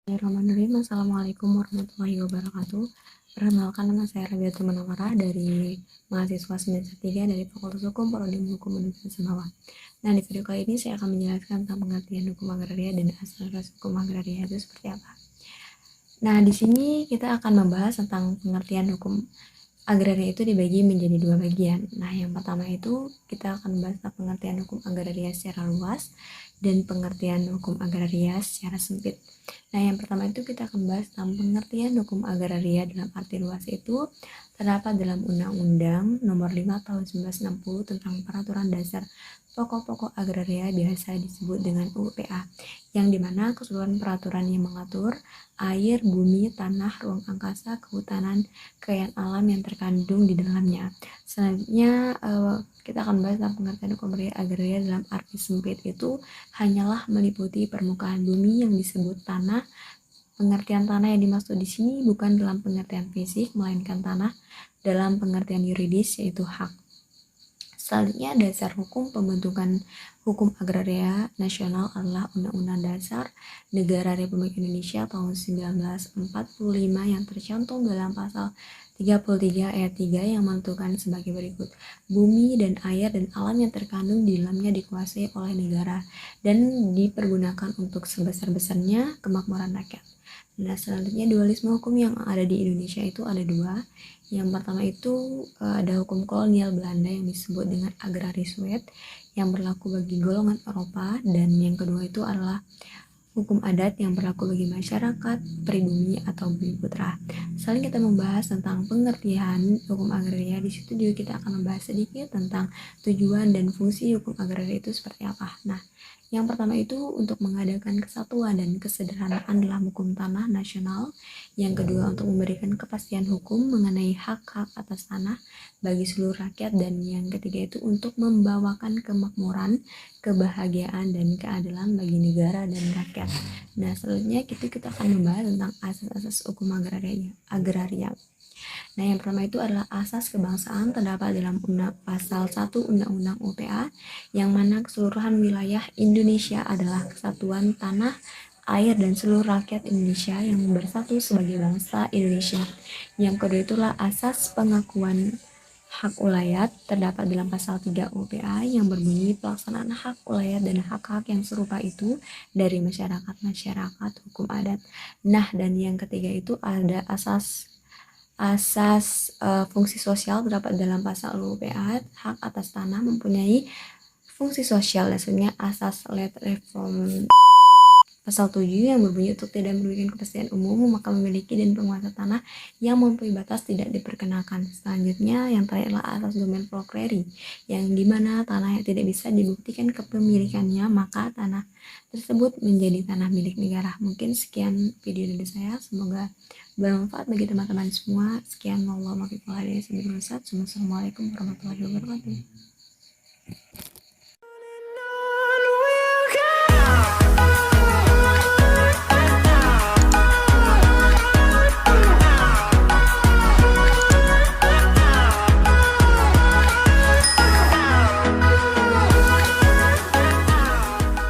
Bismillahirrahmanirrahim. Assalamualaikum warahmatullahi wabarakatuh. Perkenalkan, nama saya Rabiatul Munawwarah dari mahasiswa semester 3 dari Fakultas Hukum Prodi Hukum Universitas Sumbawa. Nah, di video kali ini saya akan menjelaskan tentang pengertian hukum agraria dan asas hukum agraria itu seperti apa. Nah, di sini kita akan membahas tentang pengertian hukum agraria itu dibagi menjadi dua bagian. Nah, yang pertama itu kita akan membahas tentang pengertian hukum agraria secara luas dan pengertian hukum agraria secara sempit. Nah, yang pertama itu kita akan membahas tentang pengertian hukum agraria dalam arti luas itu terdapat dalam Undang-Undang Nomor 5 Tahun 1960 tentang Peraturan Dasar Pokok-pokok agraria biasa disebut dengan UPA, yang dimana keseluruhan peraturan yang mengatur air, bumi, tanah, ruang angkasa, kehutanan, kekayaan alam yang terkandung di dalamnya. Selanjutnya kita akan bahas tentang pengertian hukum agraria dalam arti sempit itu hanyalah meliputi permukaan bumi yang disebut tanah. Pengertian tanah yang dimaksud di sini bukan dalam pengertian fisik, melainkan tanah dalam pengertian yuridis, yaitu hak. Selanjutnya, dasar hukum pembentukan hukum agraria nasional adalah Undang-Undang Dasar Negara Republik Indonesia tahun 1945 yang tercantum dalam pasal 33 ayat 3 yang menentukan sebagai berikut. Bumi dan air dan alam yang terkandung di dalamnya dikuasai oleh negara dan dipergunakan untuk sebesar-besarnya kemakmuran rakyat. Nah, selanjutnya dualisme hukum yang ada di Indonesia itu ada dua. Yang pertama itu ada hukum kolonial Belanda yang disebut dengan agrariswet yang berlaku bagi golongan Eropa, dan yang kedua itu adalah hukum adat yang berlaku bagi masyarakat pribumi atau bumi putra. Selain kita membahas tentang pengertian hukum agraria, di situ juga kita akan membahas sedikit tentang tujuan dan fungsi hukum agraria itu seperti apa. Nah, yang pertama itu untuk mengadakan kesatuan dan kesederhanaan dalam hukum tanah nasional. Yang kedua untuk memberikan kepastian hukum mengenai hak-hak atas tanah bagi seluruh rakyat. Dan yang ketiga itu untuk membawakan kemakmuran, kebahagiaan, dan keadilan bagi negara dan rakyat. Nah, selanjutnya kita akan membahas tentang asas-asas hukum agraria. Nah, yang pertama itu adalah asas kebangsaan terdapat dalam pasal 1 Undang-Undang UPA, yang mana keseluruhan wilayah Indonesia adalah kesatuan tanah, air, dan seluruh rakyat Indonesia yang bersatu sebagai bangsa Indonesia. Yang kedua itulah asas pengakuan hak ulayat terdapat dalam pasal 3 UPA yang berbunyi pelaksanaan hak ulayat dan hak-hak yang serupa itu dari masyarakat hukum adat. Nah, dan yang ketiga itu ada asas fungsi sosial terdapat dalam pasal UPA. Hak atas tanah mempunyai fungsi sosial, dasarnya asas Land Reform pasal 7 yang berbunyi untuk tidak memberikan kepastian umum, maka memiliki dan penguasa tanah yang melampaui batas tidak diperkenakan. Selanjutnya yang terakhir adalah asas domain procreary, yang dimana tanah yang tidak bisa dibuktikan kepemilikannya, maka tanah tersebut menjadi tanah milik negara. Mungkin sekian video dari saya, semoga bermanfaat bagi teman-teman semua. Sekian, wassalamualaikum warahmatullahi wabarakatuh.